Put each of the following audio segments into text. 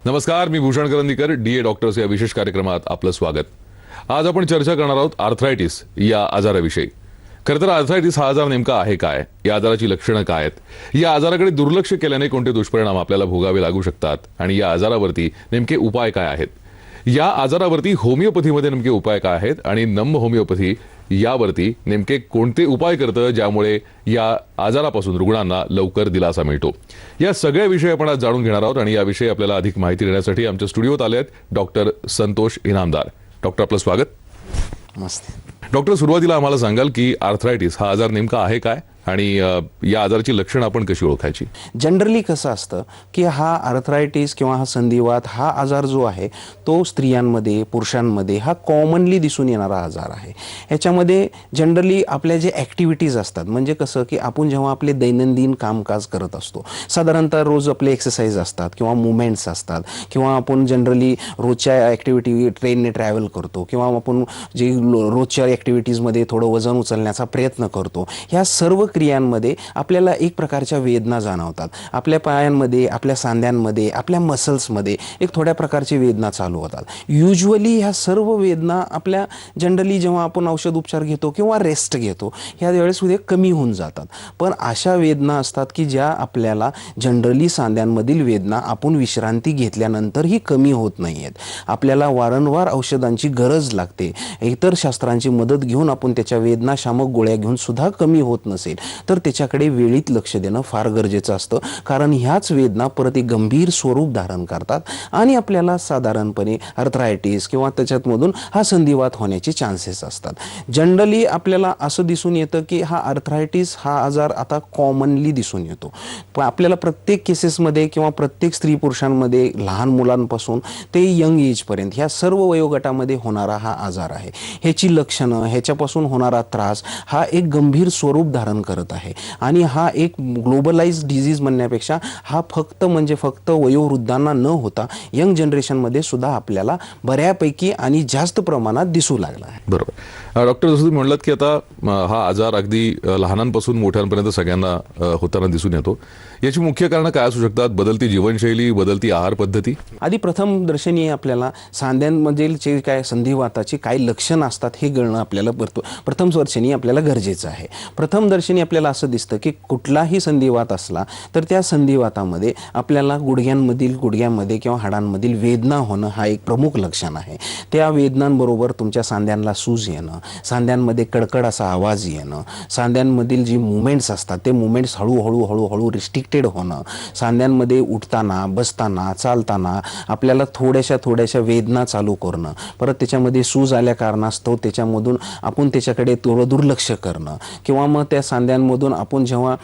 नमस्कार, मी Bhushan Karandikar, DA doctors या विशेष कार्यक्रमात आपलं स्वागत. आज आपण चर्चा करणार आहोत आर्थरायटिस या आजाराविषयी. खरं तर आर्थरायटिस हा आजार नेमका आहे काय, या आजाराची लक्षणं काय आहेत, या आजाराकडे दुर्लक्ष केल्याने कोणते दुष्परिणाम आपल्याला भोगावे लागू शकतात आणि या आजारावरती नेमके उपाय काय आहेत, या आजारावरती होमिओपॅथीमध्ये नेमके उपाय काय आहेत आणि नम्म होमिओपॅथी यावरती नेमके कोणते उपाय करतं ज्यामुळे या आजारापासून रुग्णांना लवकर दिलासा मिळतो, या सगळ्या विषय आपण आज जाणून घेणार आहोत. आणि याविषयी आपल्याला अधिक माहिती देण्यासाठी आमच्या स्टुडिओत आले आहेत डॉक्टर संतोष इनामदार. डॉक्टर, आपलं स्वागत. मस्त. डॉक्टर, सुरुवातीला आम्हाला सांगाल की आर्थरायटिस हा आजार नेमका आहे काय आणि या आजाराची लक्षणं आपण कशी ओळखायची? जनरली कसं असतं की हा आर्थरायटिस किंवा हा संधिवात हा आजार जो आहे तो स्त्रियांमध्ये पुरुषांमध्ये हा कॉमनली दिसून येणारा आजार आहे. ह्याच्यामध्ये जनरली आपल्या जे ॲक्टिव्हिटीज असतात, म्हणजे कसं की आपण जेव्हा आपले दैनंदिन कामकाज करत असतो, साधारणतः रोज आपले एक्सरसाइज असतात किंवा मुवमेंट्स असतात किंवा आपण जनरली रोजच्या ॲक्टिव्हिटी ट्रेनने ट्रॅव्हल करतो किंवा आपण जे रोजच्या ॲक्टिव्हिटीजमध्ये थोडं वजन उचलण्याचा प्रयत्न करतो, ह्या सर्व क्रियांमध्ये आपल्याला एक प्रकारच्या वेदना जाणवतात. आपल्या पायांमध्ये, आपल्या सांध्यांमध्ये, आपल्या मसल्समध्ये एक थोड्या प्रकारची वेदना चालू होतात. युजली ह्या सर्व वेदना आपल्या जनरली जेव्हा आपण औषध उपचार घेतो किंवा रेस्ट घेतो ह्या वेळेसमध्ये कमी होऊन जातात. पण अशा वेदना असतात की ज्या आपल्याला जनरली सांध्यांमधील वेदना आपण विश्रांती घेतल्यानंतरही कमी होत नाही आहेत. आपल्याला वारंवार औषधांची गरज लागते. इतर शास्त्रांची मदत घेऊन आपण त्याच्या वेदनाशामक गोळ्या घेऊन सुद्धा कमी होत नसेल तर त्याच्याकडे वेळीत लक्ष देणं फार गरजेचं असतं, कारण ह्याच वेदना परत एक गंभीर स्वरूप धारण करतात आणि आपल्याला साधारणपणे आर्थरायटिस किंवा त्याच्यातमधून हा संधिवात होण्याचे चान्सेस असतात. जनरली आपल्याला असं दिसून येतं की हा आर्थरायटिस हा आजार आता कॉमनली दिसून येतो. पण आपल्याला प्रत्येक केसेसमध्ये किंवा प्रत्येक स्त्री पुरुषांमध्ये, लहान मुलांपासून ते यंग एजपर्यंत ह्या सर्व वयोगटामध्ये होणारा हा आजार आहे. ह्याची लक्षणं, ह्याच्यापासून होणारा त्रास हा एक गंभीर स्वरूप धारण करत आहे आणि हा एक ग्लोबलाइज डिझीज म्हणण्यापेक्षा हा फक्त वयोवृद्धांना न होता यंग जनरेशनमध्ये सुद्धा आपल्याला बऱ्यापैकी आणि जास्त प्रमाणात दिसू लागला आहे. बरोबर. डॉक्टर, जसं तुम्ही म्हणलात की आता हा आजार अगदी लहानांपासून मोठ्यांपर्यंत सगळ्यांना होताना दिसून येतो, याची मुख्य कारणं काय असू शकतात? बदलती जीवनशैली, बदलती आहार पद्धती? आधी प्रथम दर्शनी आपल्याला सांध्यांमधील जे काय संधिवाताची काय लक्षणं असतात हे कळणं आपल्याला प्रथम दर्शनी आपल्याला गरजेचं आहे. प्रथम दर्शनी आपल्याला असं दिसतं की कुठलाही संधिवात असला तर त्या संधिवातामध्ये आपल्याला गुडघ्यामध्ये किंवा हाडांमधील वेदना होणं हा एक प्रमुख लक्षण आहे. त्या वेदनांबरोबर तुमच्या सांध्यांना सूज येणं, सांध्यांमध्ये कडकड असा आवाज येणं, सांध्यांमधील जी मुवमेंट्स असतात ते मुवमेंट्स हळूहळू रिस्ट्रिक्टेड होणं, सांध्यांमध्ये उठताना, बसताना, चालताना आपल्याला थोड्याशा वेदना चालू करणं, परत त्याच्यामध्ये सूज आल्या कारणास्तव त्याच्यामधून आपण त्याच्याकडे थोडं दुर्लक्ष करणं किंवा मग त्या सांध्यांमधून आपण जेव्हा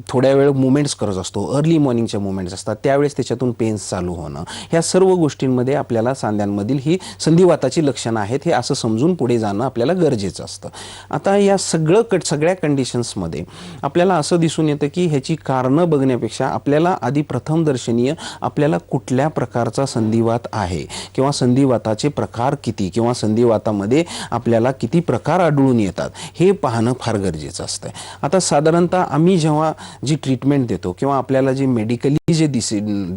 थोड्या वेळ मुवमेंट्स करत असतो, अर्ली मॉर्निंगच्या मुवमेंट्स असतात त्यावेळेस त्याच्यातून पेन्स चालू होणं, ह्या सर्व गोष्टींमध्ये आपल्याला सांध्यांमधील ही संधिवाताची लक्षणं आहेत हे असं समजून पुढे जाणं आपल्याला गरजेचं असतं. आता या सगळ्या कंडिशन्समध्ये आपल्याला असं दिसून येतं की ह्याची कारणं बघण्यापेक्षा आपल्याला आधी प्रथम दर्शनीय आपल्याला कुठल्या प्रकारचा संधिवात आहे किंवा संधिवाताचे प्रकार किती किंवा संधिवातामध्ये आपल्याला किती प्रकार आढळून येतात हे पाहणं फार गरजेचं असतं. आता साधारणतः आम्ही जेव्हा जी ट्रीटमेंट देतो किंवा आपल्याला जे मेडिकली जे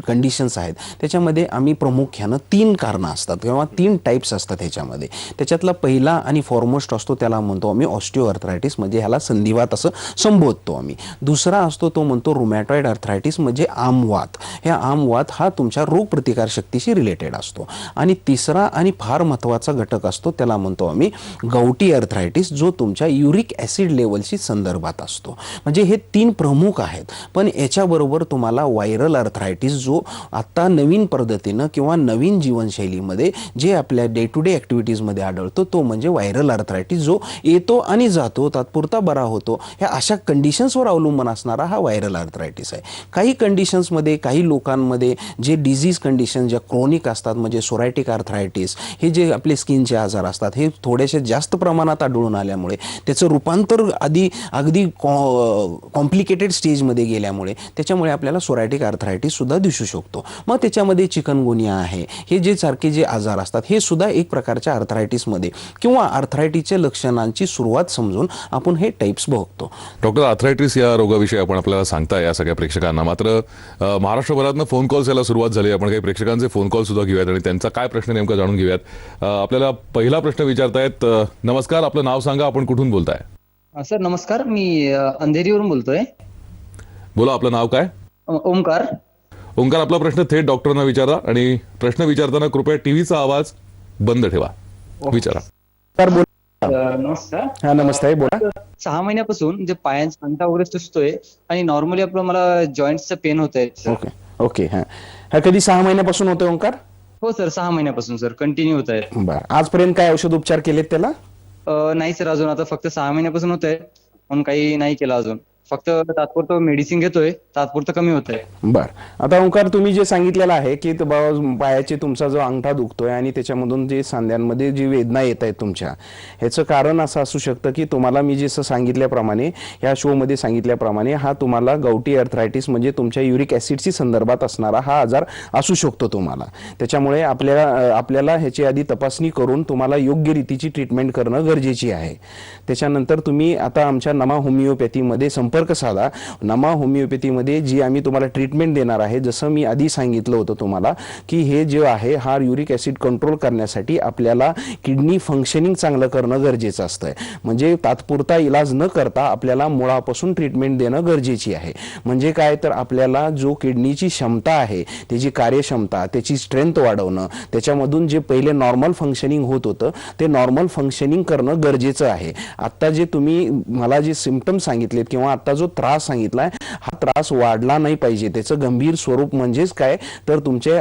कंडिशन्स आहेत त्याच्यामध्ये आम्ही प्रामुख्यानं 3 कारणं असतात किंवा 3 टाईप्स असतात ह्याच्यामध्ये. त्याच्यातला पहिला आणि फॉरमोस्ट असतो त्याला म्हणतो आम्ही ऑस्टिओआर्थरायटिस, म्हणजे ह्याला संधिवात असं संबोधतो आम्ही. दुसरा असतो तो म्हणतो रुमॅटॉइड आर्थरायटिस, म्हणजे आमवात. ह्या आमवात हा तुमच्या रोगप्रतिकार शक्तीशी रिलेटेड असतो. आणि तिसरा आणि फार महत्त्वाचा घटक असतो त्याला म्हणतो आम्ही गौटी आर्थरायटिस, जो तुमच्या युरिक ॲसिड लेवलशी संदर्भात असतो. म्हणजे हे 3 प्रमुख आहेत. पण याच्याबरोबर तुम्हाला व्हायरल आर्थरायटिस, जो आत्ता नवीन पद्धतीनं किंवा नवीन जीवनशैलीमध्ये जे आपल्या डे टू डे ॲक्टिव्हिटीजमध्ये आढळतो तो म्हणजे व्हायरल आर्थरायटिस, जो येतो आणि जातो, तात्पुरता बरा होतो, ह्या अशा कंडिशन्सवर अवलंबून असणारा हा व्हायरल आर्थरायटिस आहे. काही कंडिशन्समध्ये, काही लोकांमध्ये जे डिझीज कंडिशन ज्या क्रोनिक असतात, म्हणजे सोरायटिक आर्थरायटिस, हे जे आपले स्किनचे आजार असतात हे थोडेसे जास्त प्रमाणात आढळून आल्यामुळे त्याचं रूपांतर अगदी कॉम्प्लिकेटेड स्टेजमध्ये गेल्यामुळे त्याच्यामुळे आपल्याला सोरायटिक आर्थरायटिस सुद्धा दिसू शकतो. मग त्याच्यामध्ये चिकनगुनिया आहे, हे जे सारखे जे आजार असतात हे सुद्धा एक प्रकारच्या आर्थरायटिसमध्ये किंवा आर्थरायटिसच्या लक्षणांची सुरुवात समजून आपण हे टाईप्स बघतो. डॉक्टर, आर्थरायटिस या रोगाविषयी आपण आपल्याला सांगताय या सगळ्या प्रेक्षकांना, मात्र महाराष्ट्रभरातनं फोन कॉल्स यायला सुरुवात झाली. आपण काही प्रेक्षकांचे फोन कॉल सुद्धा घेऊयात आणि त्यांचा काय प्रश्न नेमका जाणून घेऊयात. आपल्याला पहिला प्रश्न विचारतायत. नमस्कार, आपलं नाव सांगा, आपण कुठून बोलताय? सर नमस्कार, मी अंधेरीवरून बोलतोय. बोला, आपलं नाव काय? ओमकार. ओंकार, आपला प्रश्न थेट डॉक्टरांना विचारा आणि प्रश्न विचारताना कृपया टीव्हीचा आवाज बंद ठेवा. विचारा. तर बोला. नमस्कार. हा, नमस्ते, बोला. 6 महिन्यापासून जे पायांचा अंगठा वगैरे सुजतोय आणि नॉर्मली आपलं मला जॉईंटचं पेन होत आहे. Okay okay. हा कधी 6 महिन्यापासून होतोय ओंकार? हो सर, 6 महिन्यापासून सर कंटिन्यू होत आहेत. बरं, आजपर्यंत काय औषध उपचार केलेत त्याला? नाही सर, अजून आता फक्त 6 महिन्यापासून होत आहे म्हणून काही नाही केलं अजून. फक्त तात्पुरतं मेडिसिन घेतोय, तात्पुरतं कमी होत आहे. बर, आता ओंकार तुम्ही जे सांगितलेलं आहे की पायाचे तुमचा जो अंगठा दुखतोय आणि त्याच्यामधून जे सांध्यांमध्ये जी वेदना येत आहेत तुमच्या, ह्याचं कारण असं असू शकतं की तुम्हाला मी जसं सांगितल्याप्रमाणे या शोमध्ये सांगितल्याप्रमाणे हा तुम्हाला गौटी आर्थरायटिस म्हणजे तुमच्या युरिक ॲसिडची संदर्भात असणारा हा आजार असू शकतो तुम्हाला. त्याच्यामुळे आपल्याला ह्याची आधी तपासणी करून तुम्हाला योग्य रीतीची ट्रीटमेंट करणं गरजेची आहे. त्याच्यानंतर तुम्ही आता आमच्या नमा होमिओपॅथीमध्ये संपर्क साधा. नमा होमिओपॅथीमध्ये जी आम्ही तुम्हाला ट्रीटमेंट देणार आहे, जसं मी आधी सांगितलं होतं तुम्हाला की हे जे आहे हा युरिक ॲसिड कंट्रोल करण्यासाठी आपल्याला किडनी फंक्शनिंग चांगलं करणं गरजेचं असतं. म्हणजे तात्पुरता इलाज न करता आपल्याला मुळापासून ट्रीटमेंट देणं गरजेची आहे. म्हणजे काय तर आपल्याला जो किडनीची क्षमता आहे, त्याची कार्यक्षमता, त्याची स्ट्रेंथ वाढवणं, त्याच्यामधून जे पहिले नॉर्मल फंक्शनिंग होत होतं ते नॉर्मल फंक्शनिंग करणं गरजेचं आहे. आत्ता जे तुम्ही मला जे सिम्पटम्स सांगितलेत किंवा आता जो त्रास सांगितलाय हा त्रास वाढला नाही पाहिजे. त्याचं गंभीर स्वरूप म्हणजेच काय तर तुमचे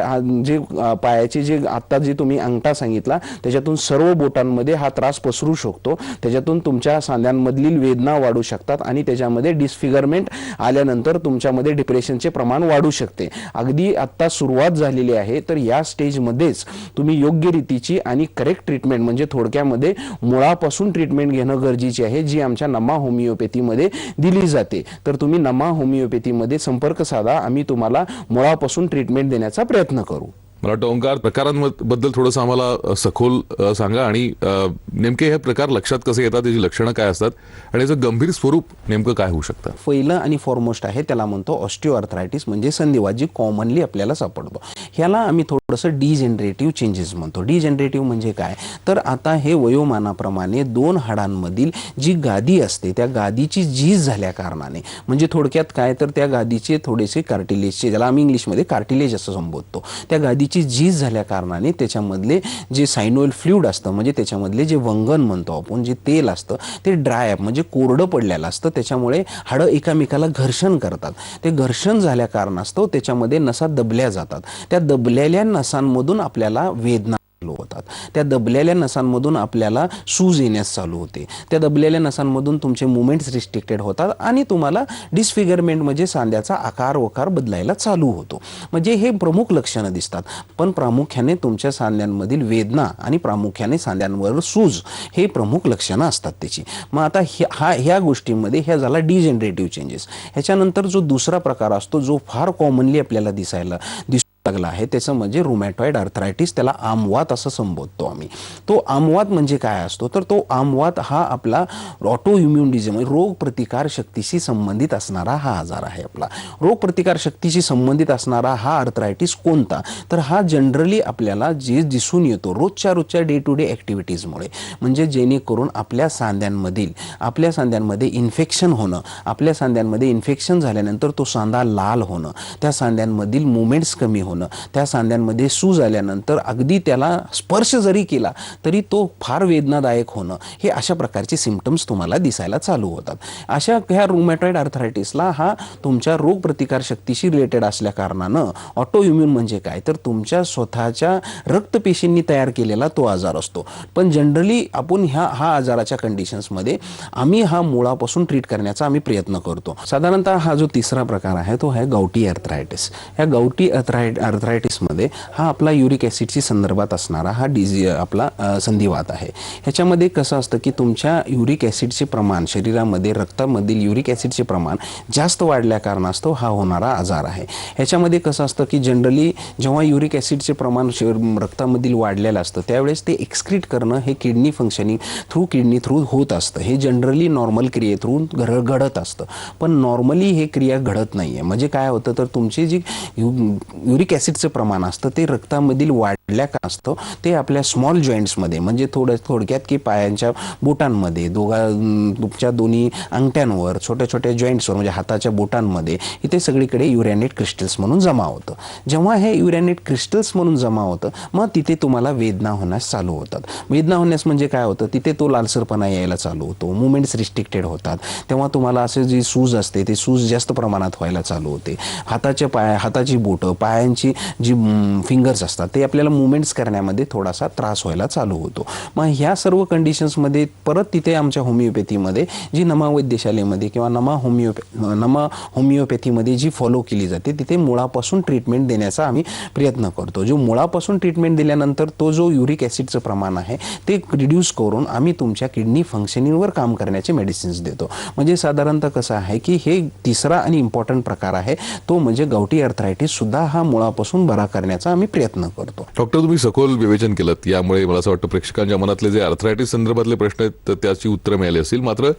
जे पायाचे जे आता जे तुम्ही अंगठा सांगितला त्याच्यातून सर्व बोटांमध्ये हा त्रास पसरू शकतो. त्याच्यातून तुमच्या सांध्यांमधील वेदना वाढू शकतात आणि त्याच्यामध्ये डिस्फिगरमेंट आल्यानंतर तुमच्यामध्ये डिप्रेशनचे प्रमाण वाढू शकते. अगदी आत्ता सुरुवात झालेली आहे, तर या स्टेजमध्येच तुम्ही योग्य रीतीची आणि करेक्ट ट्रीटमेंट म्हणजे थोडक्यामध्ये मुळापासून ट्रीटमेंट घेणं गरजेची आहे, जी आमच्या नमा होमिओपॅथीमध्ये दिली जाते. तर तुम्ही नमा होमिओपॅथीमध्ये संपर्क साधा, आम्ही तुम्हाला मुळापासून ट्रीटमेंट देण्याचा प्रयत्न करू. मला वाटतं ओंकार, प्रकारांबद्दल थोडंसं आम्हाला सखोल सांगा आणि नेमके हे प्रकार लक्षात कसे येतात, त्याची लक्षणं काय असतात आणि याचं गंभीर स्वरूप नेमकं काय होऊ शकतं? पहिलं आणि फॉरमोस्ट आहे त्याला म्हणतो ऑस्टिओआर्थरायटिस म्हणजे संधिवात, जी कॉमनली आपल्याला सापडतो. ह्याला आम्ही थोडंसं डिजेनरेटिव्ह चेंजेस म्हणतो. डिजेनरेटिव्ह म्हणजे काय तर आता हे वयोमानाप्रमाणे 2 हाडांमधील जी गादी असते त्या गादीची झीज झाल्या कारणाने, म्हणजे थोडक्यात काय तर त्या गादीचे थोडेसे कार्टिलेजचे, ज्याला आम्ही इंग्लिशमध्ये कार्टिलेज असं संबोधतो, त्या गादीची झीज झाल्या कारणाने त्याच्यामधले जे सायनोइल फ्लुइड असतं म्हणजे त्याच्यामधले जे वंगण म्हणतो आपण, जे तेल असतं ते ड्राय अप म्हणजे कोरडं पडलेलं असतं. त्याच्यामुळे हाडं एकामेकाला घर्षण करतात. ते घर्षण झाल्या कारणास्तव त्याच्यामध्ये नसा दबल्या जातात. त्या दबलेल्या नसांमधून आपल्याला वेदना होतात. त्या दबलेल्या नसांमधून आपल्याला सूज येण्यास चालू होते. त्या दबलेल्या नसांमधून तुमचे मुवमेंट्स रिस्ट्रिक्टेड होतात आणि तुम्हाला डिस्फिगरमेंट म्हणजे सांध्याचा आकार वकार बदलायला चालू होतो. म्हणजे हे प्रमुख लक्षणं दिसतात. पण प्रामुख्याने तुमच्या सांध्यांमधील वेदना आणि प्रामुख्याने सांध्यांवर सूज हे प्रमुख लक्षणं असतात त्याची. मग आता ह्या गोष्टींमध्ये ह्या झाला डिजेनरेटिव्ह चेंजेस. ह्याच्यानंतर जो दुसरा प्रकार असतो जो फार कॉमनली आपल्याला दिसायला लागला आहे त्याचं म्हणजे रुमॅटॉइड आर्थरायटिस, त्याला आमवात असं संबोधतो आम्ही. तो आमवात म्हणजे काय असतो तर तो आमवात हा आपला ऑटो इम्युन डिझीज म्हणजे रोग प्रतिकार शक्तीशी संबंधित असणारा हा आजार आहे. आपला रोग प्रतिकार शक्तीशी संबंधित असणारा हा आर्थरायटिस कोणता तर हा जनरली आपल्याला जे दिसून येतो रोजच्या डे टू डे ॲक्टिव्हिटीजमुळे, म्हणजे जेणेकरून आपल्या सांध्यांमध्ये इन्फेक्शन होणं, आपल्या सांध्यांमध्ये इन्फेक्शन झाल्यानंतर तो सांधा लाल होणं, त्या सांध्यांमधील मुवमेंट्स कमी होणं, त्या सांध्यांमध्ये सूज आल्यानंतर अगदी त्याला स्पर्श जरी केला तरी तो फार वेदनादायक होणं, हे अशा प्रकारचे सिम्पटम्स तुम्हाला दिसायला चालू होतात. अशा ह्या रुमॅटॉइड आर्थरायटिसला हा तुमच्या रोग प्रतिकार शक्तीशी रिलेटेड असल्या कारणानं ऑटो इम्युन म्हणजे काय तर तुमच्या स्वतःच्या रक्तपेशींनी तयार केलेला तो आजार असतो. पण जनरली आपण हा आजाराच्या कंडिशन्समध्ये आम्ही हा मुळापासून ट्रीट करण्याचा आम्ही प्रयत्न करतो. साधारणतः हा जो तिसरा प्रकार आहे तो आहे गौटी आर्थरायटिस. ह्या गौटी आर्थरायटिसमध्ये हा आपला युरिक ॲसिडची संदर्भात असणारा हा आपला संधिवात आहे. ह्याच्यामध्ये कसं असतं की तुमच्या युरिक ॲसिडचे प्रमाण शरीरामध्ये रक्तामधील युरिक ॲसिडचे प्रमाण जास्त वाढल्या कारणास्तव हा होणारा आजार आहे. ह्याच्यामध्ये कसं असतं की जनरली जेव्हा युरिक ॲसिडचे प्रमाण रक्तामधील वाढलेलं असतं त्यावेळेस ते एक्सक्रीट करणं हे किडनी फंक्शनिंग किडनी थ्रू होत असतं. हे जनरली नॉर्मल क्रिये थ्रू घडत असतं. पण नॉर्मली हे क्रिया घडत नाही आहे. म्हणजे काय होतं तर तुमचे जी युरिक ॲसिडचं प्रमाण असतं ते रक्तामधील वाढल्या का असतं ते आपल्या स्मॉल जॉईंट्समध्ये म्हणजे थोडक्यात की पायांच्या बोटांमध्ये तुमच्या दोन्ही अंगठ्यांवर छोट्या छोट्या जॉईंट्सवर म्हणजे हाताच्या बोटांमध्ये इथे सगळीकडे युरॅनेट क्रिस्टल्स म्हणून जमा होतं. जेव्हा हे युरॅनेट क्रिस्टल्स म्हणून जमा होतं मग तिथे तुम्हाला वेदना होण्यास चालू होतात. वेदना होण्यास म्हणजे काय होतं तिथे तो लालसरपणा यायला चालू होतो. मुवमेंट्स रिस्ट्रिक्टेड होतात. तेव्हा तुम्हाला असे जी सूज असते ते सूज जास्त प्रमाणात व्हायला चालू होते. हाताची बोटं पायांची जी फिंगर्स असतात ते आपल्याला मुवमेंट्स करण्यामध्ये थोडासा त्रास व्हायला चालू होतो. मग ह्या सर्व कंडिशन्समध्ये परत तिथे आमच्या होमिओपॅथीमध्ये जी नमा वैद्यशालेमध्ये किंवा नमा होमिओपॅथीमध्ये जी फॉलो केली जाते तिथे मुळापासून ट्रीटमेंट देण्याचा आम्ही प्रयत्न करतो. जो मुळापासून ट्रीटमेंट दिल्यानंतर तो जो युरिक ॲसिडचं प्रमाण आहे ते रिड्यूस करून आम्ही तुमच्या किडनी फंक्शनिंगवर काम करण्याचे मेडिसिन्स देतो. म्हणजे साधारणतः कसं आहे की हे तिसरा आणि इम्पॉर्टंट प्रकार आहे तो म्हणजे गावठी आर्थरायटिस सुद्धा हा मुळापासून बरा करण्याचा आम्ही प्रयत्न करतो. डॉक्टर तुम्ही सखोल विवेचन केलं यामुळे मला असं वाटतं प्रेक्षकांच्या मनातले जे आर्थरायटिस संदर्भातले प्रश्न आहेत तर त्याची उत्तरं मिळाली असतील. मात्र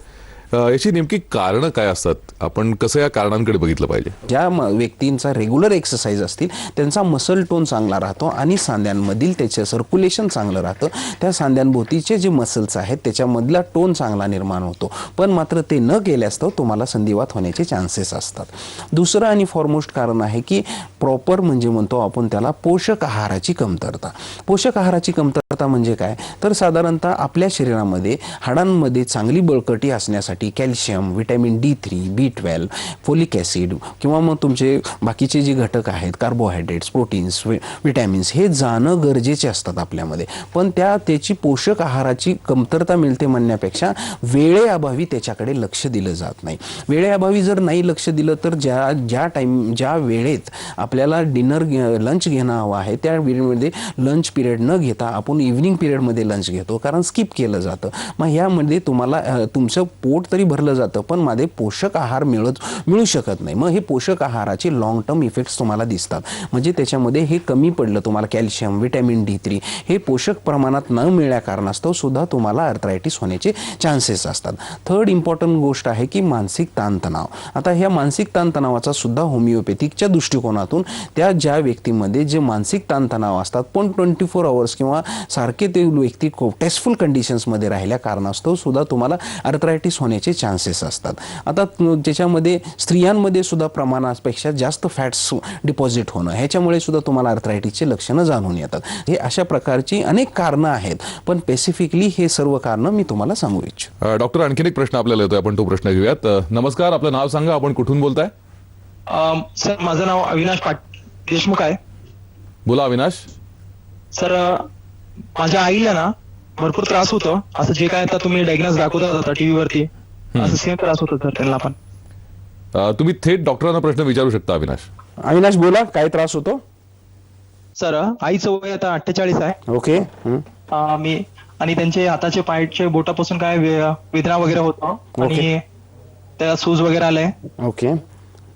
याची नेमकी कारणं काय असतात आपण कसं या कारणांकडे बघितलं पाहिजे. ज्या व्यक्तींचा रेग्युलर एक्सरसाइज असतील त्यांचा मसल टोन चांगला राहतो आणि सांध्यांमधील त्याचं सर्क्युलेशन चांगलं राहतं. त्या सांध्यांभोवतीचे जे मसल्स आहेत त्याच्यामधला टोन चांगला निर्माण होतो. पण मात्र ते न केल्यास्तव तुम्हाला संधिवात होण्याचे चान्सेस असतात. दुसरं आणि फॉरमोस्ट कारण आहे की प्रॉपर म्हणजे म्हणतो आपण त्याला पोषक आहाराची कमतरता. पोषक आहाराची कमतरता म्हणजे काय तर साधारणतः आपल्या शरीरामध्ये हाडांमध्ये चांगली बळकटी असण्यासाठी calcium vitamin D3 B12 folic acid किंवा मग तुमचे बाकीचे जे घटक आहेत कार्बोहायड्रेट्स प्रोटीन्स विटॅमिन्स हे जाणं गरजेचे असतात आपल्यामध्ये. पण त्याची पोषक आहाराची कमतरता मिळते म्हणण्यापेक्षा वेळेअभावी त्याच्याकडे लक्ष दिलं जात नाही. वेळेअभावी जर नाही लक्ष दिलं तर ज्या वेळेत आपल्याला लंच घेणं हवं आहे त्या वेळेमध्ये लंच पिरियड न घेता आपण इव्हनिंग पिरियडमध्ये लंच घेतो कारण स्किप केलं जातं. मग ह्यामध्ये तुम्हाला तुमचं पोट तरी भरलं जातं पण मध्ये पोषक आहार मिळू शकत नाही. मग हे पोषक आहाराचे लॉंग टर्म इफेक्ट्स तुम्हाला दिसतात. म्हणजे त्याच्यामध्ये हे कमी पडलं तुम्हाला कॅल्शियम व्हिटॅमिन D3 हे पोषक प्रमाणात न मिळल्या कारणास्तव सुद्धा तुम्हाला आर्थरायटिस होण्याचे चान्सेस असतात. थर्ड इम्पॉर्टंट गोष्ट आहे की मानसिक ताणतणाव. आता ह्या मानसिक ताणतणावाचा सुद्धा होमिओपॅथिकच्या दृष्टिकोनातून त्या ज्या व्यक्तीमध्ये जे मानसिक ताणतणाव असतात पण 24 आवर्स किंवा सारखे ते व्यक्ती टेस्टफुल कंडिशन्समध्ये राहिल्या कारणास्तव सुद्धा तुम्हाला आर्थरायटिस होण्याचे चान्सेस असतात. आता त्याच्यामध्ये स्त्रियांमध्ये सुद्धा प्रमाणापेक्षा जास्त फॅट्स डिपॉझिट होणं ह्याच्यामुळे सुद्धा तुम्हाला आर्थरायटिसचे लक्षणं जाणून येतात. हे अशा प्रकारची अनेक कारणं आहेत पण स्पेसिफिकली हे सर्व कारणं मी तुम्हाला सांगू इच्छितो. डॉक्टर आणखीन एक प्रश्न आपल्याला येतोय आपण तो प्रश्न घेऊयात. नमस्कार आपलं नाव सांगा आपण कुठून बोलताय. सर माझं नाव अविनाश देशमुख आहे. बोला अविनाश. सर माझ्या आईला ना भरपूर त्रास होतो असं जे काय आता तुम्ही डायग्नोस दाखवता आता टीव्ही वरती असं सेम त्रास होतो सर त्यांना पण. तुम्ही थेट डॉक्टरांना प्रश्न विचारू शकता अविनाश. अविनाश बोला काय त्रास होतो. सर आईचं वय आता 48 आहे. ओके. मी आणि त्यांचे हाताचे पायाचे बोटापासून काय वेदना वगैरे होतो आणि त्याला सूज वगैरे आलंय. ओके.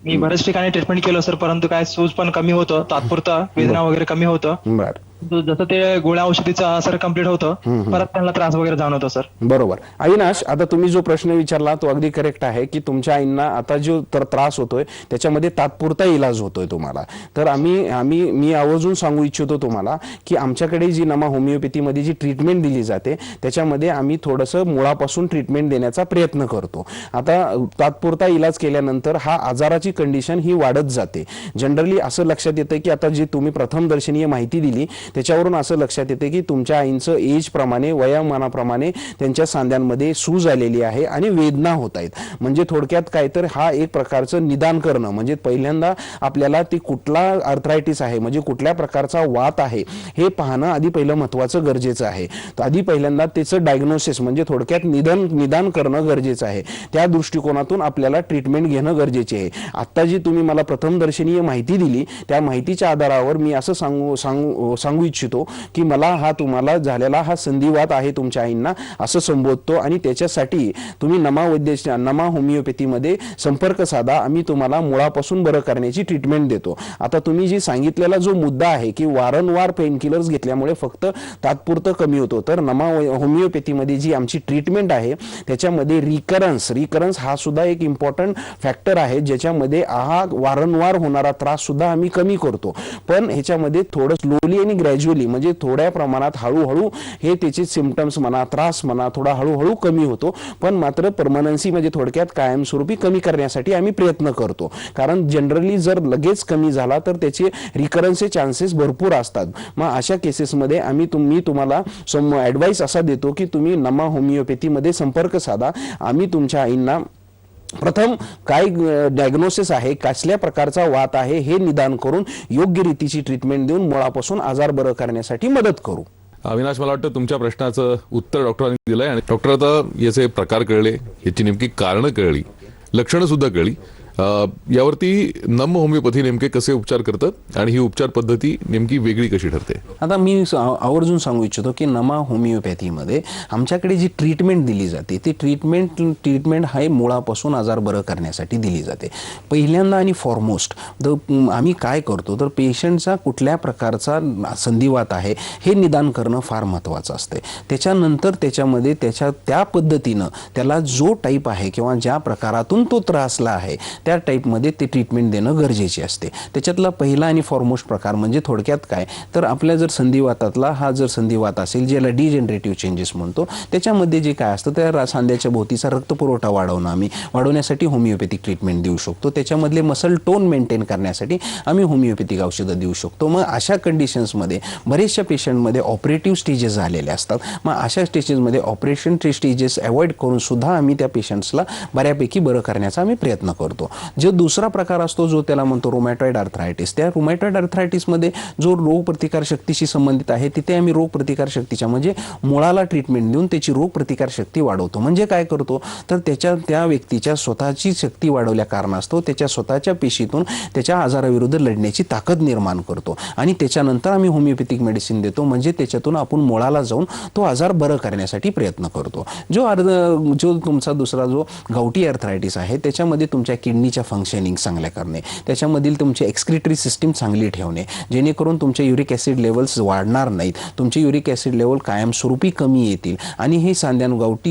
मी बऱ्याच ठिकाणी ट्रीटमेंट केलं सर परंतु काय सूज पण कमी होतं तात्पुरतं वेदना वगैरे कमी होतं. बरं. जसं ते गोळ्या औषधीचा असर कम्प्लीट होतं परत त्यांना त्रास वगैरे जाणवतो सर. बरोबर. अविनाश आता तुम्ही जो प्रश्न विचारला तो अगदी करेक्ट आहे की तुमच्या आईंना आता जो त्रास होतोय त्याच्यामध्ये तात्पुरता इलाज होतोय तुम्हाला. तर मी आवर्जून सांगू इच्छितो तुम्हाला की आमच्याकडे जी नमा होमिओपॅथीमध्ये जी ट्रीटमेंट दिली जाते त्याच्यामध्ये आम्ही थोडंसं मुळापासून ट्रीटमेंट देण्याचा प्रयत्न करतो. आता तात्पुरता इलाज केल्यानंतर हा आजाराची कंडिशन ही वाढत जाते. जनरली असं लक्षात येतं की आता जी तुम्ही प्रथम दर्शनीय माहिती दिली त्याच्यावरून असं लक्षात येते की तुमच्या आईंचं एज प्रमाणे वयोमानाप्रमाणे त्यांच्या सांध्यांमध्ये सूज आलेली आहे आणि वेदना होत आहेत. म्हणजे थोडक्यात काय तर हा एक प्रकारचं निदान करणं, म्हणजे पहिल्यांदा आपल्याला ती कुठला आर्थरायटिस आहे म्हणजे कुठल्या प्रकारचा वात आहे हे पाहणं आधी पहिलं महत्त्वाचं गरजेचं आहे. तर आधी पहिल्यांदा त्याचं डायग्नोसिस म्हणजे थोडक्यात निदान करणं गरजेचं आहे. त्या दृष्टिकोनातून आपल्याला ट्रीटमेंट घेणं गरजेचे आहे. आत्ता जी तुम्ही मला प्रथमदर्शनीय माहिती दिली त्या माहितीच्या आधारावर मी असं सांगू इच्छितो की मला हा तुम्हाला झालेला हा संधिवात आहे तुमच्या आईंना असं संबोधतो आणि त्याच्यासाठी तुम्ही नमा होमिओपॅथीमध्ये संपर्क साधा. आम्ही तुम्हाला मुळापासून बरं करण्याची ट्रीटमेंट देतो. आता तुम्ही जी सांगितलेला जो मुद्दा आहे की वारंवार पेनकिलर्स घेतल्यामुळे फक्त तात्पुरतं कमी होतो, तर नमा होमिओपॅथीमध्ये जी आमची ट्रीटमेंट आहे त्याच्यामध्ये रिकरन्स हा सुद्धा एक इम्पॉर्टंट फॅक्टर आहे, ज्याच्यामध्ये हा वारंवार होणारा त्रास सुद्धा आम्ही कमी करतो. पण ह्याच्यामध्ये थोडं स्लोली आणि ग्रॅज्युअली म्हणजे थोड्या प्रमाणात हळूहळू हे त्याचे सिम्पटम्स म्हणा त्रास म्हणा थोडा हळूहळू कमी होतो. पण मात्र परमनन्सी म्हणजे थोडक्यात कायमस्वरूपी कमी करण्यासाठी आम्ही प्रयत्न करतो. कारण जनरली जर लगेच कमी झाला तर त्याचे रिकरन्सचे चान्सेस भरपूर असतात. मग अशा केसेसमध्ये मी तुम्हाला ॲडवाईस असा देतो की तुम्ही नमा होमिओपॅथीमध्ये संपर्क साधा. आम्ही तुमच्या आईंना प्रथम काय डायग्नोसिस आहे कसल्या प्रकारचा वात आहे हे निदान करून योग्य रीतीची ट्रीटमेंट देऊन मुळापासून आजार बरं करण्यासाठी मदत करू. अविनाश, मला वाटतं तुमच्या प्रश्नाचं उत्तर डॉक्टरांनी दिलंय आणि डॉक्टर आता याचे प्रकार कळले, याची नेमकी कारणं कळली, लक्षणं सुद्धा कळली. यावरती नम होमिओपॅथी नेमके कसे उपचार करतात आणि ही उपचार पद्धती नेमकी वेगळी कशी ठरते? आता मी आवर्जून सांगू इच्छितो की नमा होमिओपॅथीमध्ये आमच्याकडे जी ट्रीटमेंट दिली जाते ती ट्रीटमेंट हा मुळापासून आजार बरं करण्यासाठी दिली जाते. पहिल्यांदा आणि फॉरमोस्ट आम्ही काय करतो तर पेशंटचा कुठल्या प्रकारचा संधिवात आहे हे निदान करणं फार महत्त्वाचं असते. त्याच्यानंतर त्याच्यामध्ये त्या पद्धतीनं त्याला जो टाईप आहे किंवा ज्या प्रकारातून तो त्रासला आहे त्या टाईपमध्ये ते ट्रीटमेंट देणं गरजेचे असते. त्याच्यातला पहिला आणि फॉरमोस्ट प्रकार म्हणजे थोडक्यात काय तर आपल्या जर संधिवातातला हा जर संधिवात असेल ज्याला डिजेनरेटिव्ह चेंजेस म्हणतो, त्याच्यामध्ये जे काय असतं त्या सांध्याच्या भोवतीचा रक्तपुरवठा वाढवण्यासाठी होमिओपॅथिक ट्रीटमेंट देऊ शकतो. त्याच्यामधले मसल टोन मेंटेन करण्यासाठी आम्ही होमिओपॅथिक औषधं देऊ शकतो. मग अशा कंडिशन्समध्ये बरेचशा पेशंटमध्ये ऑपरेटिव्ह स्टेजेस झालेले असतात. मग अशा स्टेजेसमध्ये ऑपरेशन स्टेजेस अवॉइड करून सुद्धा आम्ही त्या पेशंट्सला बऱ्यापैकी बरं करण्याचा आम्ही प्रयत्न करतो. जो दुसरा प्रकार असतो जो त्याला म्हणतो रुमॅटॉइड आर्थरायटिस, त्या रुमॅटॉइड आर्थरायटिसमध्ये जो रोगप्रतिकार शक्तीशी संबंधित आहे तिथे आम्ही रोगप्रतिकार शक्तीच्या म्हणजे मुळाला ट्रीटमेंट देऊन त्याची रोगप्रतिकार शक्ती वाढवतो. म्हणजे काय करतो तर त्या व्यक्तीच्या स्वतःची शक्ती वाढवल्या कारणास्तव त्याच्या स्वतःच्या पेशीतून त्याच्या आजाराविरुद्ध लढण्याची ताकद निर्माण करतो आणि त्याच्यानंतर आम्ही होमिओपॅथिक मेडिसिन देतो. म्हणजे त्याच्यातून आपण मुळाला जाऊन तो आजार बरं करण्यासाठी प्रयत्न करतो. जो तुमचा दुसरा जो गावठी आर्थरायटिस आहे त्याच्यामध्ये तुमच्या किडनीच्या फंक्शनिंग चांगल्या करणे, त्याच्यामधील तुमची एक्सक्रिटरी सिस्टीम चांगली ठेवणे जेणेकरून तुमचे युरिक ॲसिड लेवल्स वाढणार नाहीत, तुमचे युरिक ॲसिड लेवल कायमस्वरूपी कमी येतील आणि हे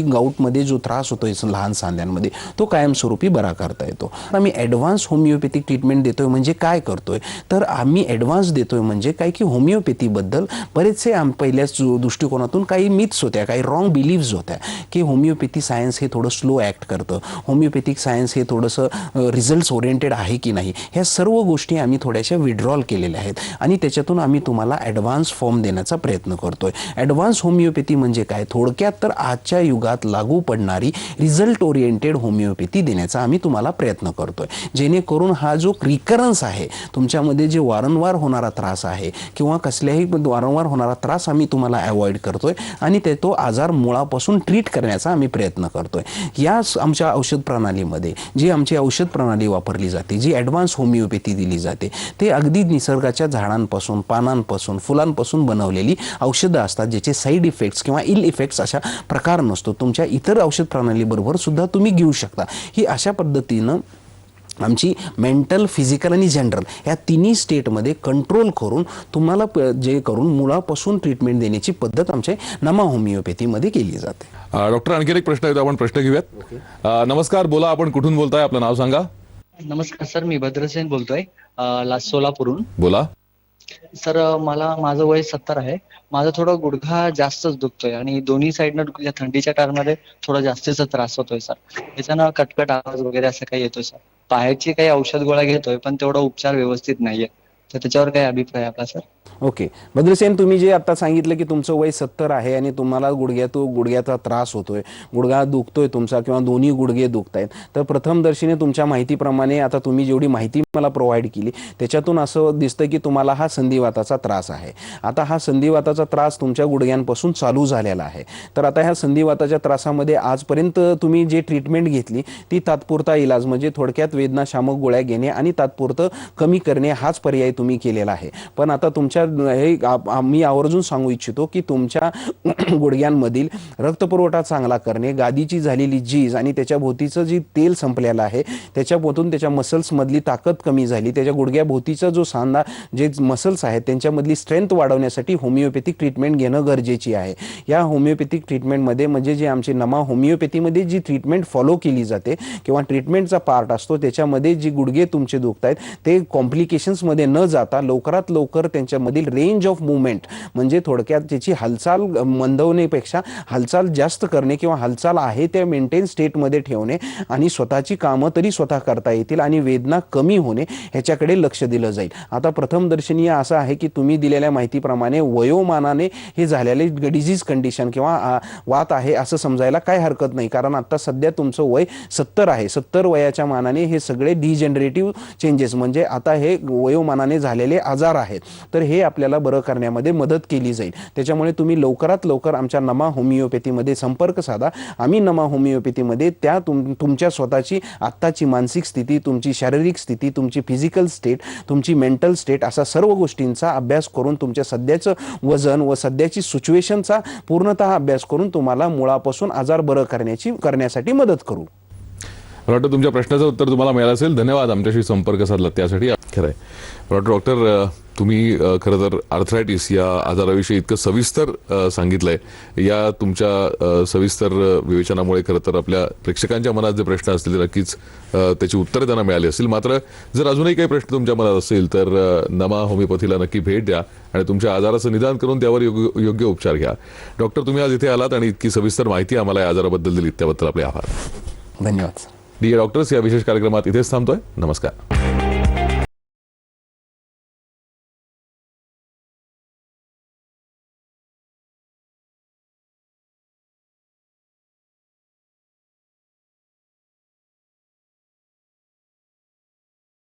गाऊटमध्ये जो त्रास होतोय लहान सांध्यांमध्ये तो कायमस्वरूपी बरा करता येतो. आम्ही ॲडव्हान्स होमिओपॅथिक ट्रीटमेंट देतोय म्हणजे काय करतोय तर आम्ही ॲडव्हान्स देतोय म्हणजे काय की होमिओपॅथीबद्दल बरेचसे पहिल्याच दृष्टिकोनातून काही मिथ्स होत्या, काही रॉंग बिलीव्स होत्या की होमिओपॅथी सायन्स हे थोडं स्लो ॲक्ट करतं, होमिओपॅथिक सायन्स हे थोडंसं रिझल्ट्स ओरिएंटेड आहे की नाही, ह्या सर्व गोष्टी आम्ही थोड्याशा विड्रॉल केलेल्या आहेत आणि त्याच्यातून आम्ही तुम्हाला ॲडव्हान्स फॉर्म देण्याचा प्रयत्न करतोय. ॲडव्हान्स होमिओपॅथी म्हणजे काय थोडक्यात तर आजच्या युगात लागू पडणारी रिझल्ट ओरिएंटेड होमिओपॅथी देण्याचा आम्ही तुम्हाला प्रयत्न करतोय, जेणेकरून हा जो रिकरन्स आहे तुमच्यामध्ये जे वारंवार होणारा त्रास आहे किंवा कसल्याही वारंवार होणारा त्रास आम्ही तुम्हाला अवॉइड करतोय आणि तो आजार मुळापासून ट्रीट करण्याचा आम्ही प्रयत्न करतोय. या आमच्या औषध प्रणालीमध्ये जी आमची औषध प्रणाली वापरली जाते, जी ॲडव्हान्स होमिओपॅथी दिली जाते ते अगदी निसर्गाच्या झाडांपासून पानांपासून फुलांपासून बनवलेली औषधं असतात ज्याचे साईड इफेक्ट्स किंवा इल इफेक्ट्स अशा प्रकार नसतो. तुमच्या इतर औषध प्रणालीबरोबर सुद्धा तुम्ही घेऊ शकता. ही अशा पद्धतीनं आमची मेंटल, फिजिकल आणि जनरल या तिन्ही स्टेटमध्ये कंट्रोल करून तुम्हाला जे करून मुळापासून ट्रीटमेंट देण्याची पद्धत आमच्या नमा होमिओपॅथीमध्ये केली जाते. डॉक्टर, आणखी एक प्रश्न आहे, आपण प्रश्न घेऊयात. नमस्कार, बोला, आपण कुठून बोलताय, आपलं नाव सांगा. नमस्कार सर, मी भद्रसेन बोलतोय सोलापूरहून. बोला सर, माझं वय 70 आहे. माझा थोडा गुडघा जास्तच दुखतोय आणि दोन्ही साईडनं या थंडीच्या टायमामध्ये थोडा जास्तीचा त्रास होतोय सर. त्याच्यानं कटकट आवाज वगैरे असं काही येतोय सर. बाहेरची काही औषध गोळ्या घेतोय पण तेवढा उपचार व्यवस्थित नाहीये. तर त्याच्यावर काय अभिप्राय आहे आपला सर? ओके, बद्रसेन, तुम्ही जे आता सांगितलं की तुमचं वय 70 आहे आणि तुम्हाला गुडघ्याचा त्रास होतोय, गुडघा दुखतोय तुमचा किंवा दोन्ही गुडघे दुखत आहेत, तर प्रथमदर्शनी तुमच्या माहितीप्रमाणे आता तुम्ही जेवढी माहिती मला प्रोव्हाइड केली त्याच्यातून असं दिसतं की तुम्हाला हा संधिवाताचा त्रास आहे. आता हा संधिवाताचा त्रास तुमच्या गुडघ्यांपासून चालू झालेला आहे. तर आता ह्या संधिवाताच्या त्रासामध्ये आजपर्यंत तुम्ही जे ट्रीटमेंट घेतली ती तात्पुरता इलाज म्हणजे थोडक्यात वेदनाशामक गोळ्या घेणे आणि तात्पुरतं कमी करणे हाच पर्याय तुम्ही केलेला आहे. पण आता तुमच्या मी आवर्जून सांगू इच्छितो की तुमच्या गुडघ्यांमधील रक्तपुरवठा चांगला करणे, गादीची झालेली झीज आणि त्याच्या भोवतीचं जे तेल संपलेलं आहे त्याच्यामधून त्याच्या मसल्समधली ताकद कमी झाली, त्याच्या गुडघ्याभोवतीचा जो सांधा जे मसल्स आहेत त्यांच्यामधली स्ट्रेंथ वाढवण्यासाठी होमिओपॅथिक ट्रीटमेंट घेणं गरजेची आहे. या होमिओपॅथिक ट्रीटमेंटमध्ये म्हणजे जे आमचे नमा होमिओपॅथीमध्ये जी ट्रीटमेंट फॉलो केली जाते किंवा ट्रीटमेंटचा पार्ट असतो त्याच्यामध्ये जी गुडघे तुमचे दुखत आहेत ते कॉम्प्लिकेशन्समध्ये न जाता लवकरात लवकर त्यांच्यामधील रेंज ऑफ मुवमेंट म्हणजे थोडक्यात त्याची हालचाल मंदवण्यापेक्षा हालचाल जास्त करणे किंवा हालचाल आहे त्या मेंटेन स्टेटमध्ये ठेवणे आणि स्वतःची कामं तरी स्वतः करता येतील आणि वेदना कमी होणे ह्याच्याकडे लक्ष दिलं जाईल. आता प्रथमदर्शनीय असं आहे की तुम्ही दिलेल्या माहितीप्रमाणे वयोमानाने हे झालेले डिझीज कंडिशन किंवा वात आहे असं समजायला काय हरकत नाही, कारण आता सध्या तुमचं वय 70 आहे. 70 वयाच्या मानाने हे सगळे डिजनरेटिव्ह चेंजेस म्हणजे आता हे वयोमानाने झालेले आजार आहेत, तर हे आपल्याला बरं करण्यामध्ये मदत केली जाईल. त्याच्यामुळे तुम्ही लवकरात लवकर आमच्या नमा होमिओपॅथीमध्ये संपर्क साधा. आम्ही नमा होमिओपॅथीमध्ये त्या तुमच्या स्वतःची आत्ताची मानसिक स्थिती, तुमची शारीरिक स्थिती, तुमची फिजिकल स्टेट, तुमची मेंटल स्टेट असा सर्व गोष्टींचा अभ्यास करून तुमच्या सध्याचं वजन व सध्याची सिच्युएशनचा पूर्णतः अभ्यास करून तुम्हाला मुळापासून आजार बरं करण्यासाठी मदत करू. मला वाटतं तुमच्या प्रश्नाचं उत्तर तुम्हाला मिळालं असेल. धन्यवाद आमच्याशी संपर्क साधला त्यासाठी. खरं आहे. मला वाटतं डॉक्टर तुम्ही खरं तर आर्थरायटिस या आजाराविषयी इतकं सविस्तर सांगितलंय. या तुमच्या सविस्तर विवेचनामुळे खरं तर आपल्या प्रेक्षकांच्या मनात जे प्रश्न असतील ते नक्कीच त्याची उत्तरे त्यांना मिळाली असतील. मात्र जर अजूनही काही प्रश्न तुमच्या मनात असेल तर नमा होमिओपॅथीला नक्की भेट द्या आणि तुमच्या आजाराचं निदान करून त्यावर योग्य उपचार घ्या. डॉक्टर, तुम्ही आज इथे आलात आणि इतकी सविस्तर माहिती आम्हाला या आजाराबद्दल दिली त्याबद्दल आपले आभार. धन्यवाद. डीए डॉक्टर्स या विशेष कार्यक्रमात इथेच थांबतोय. नमस्कार.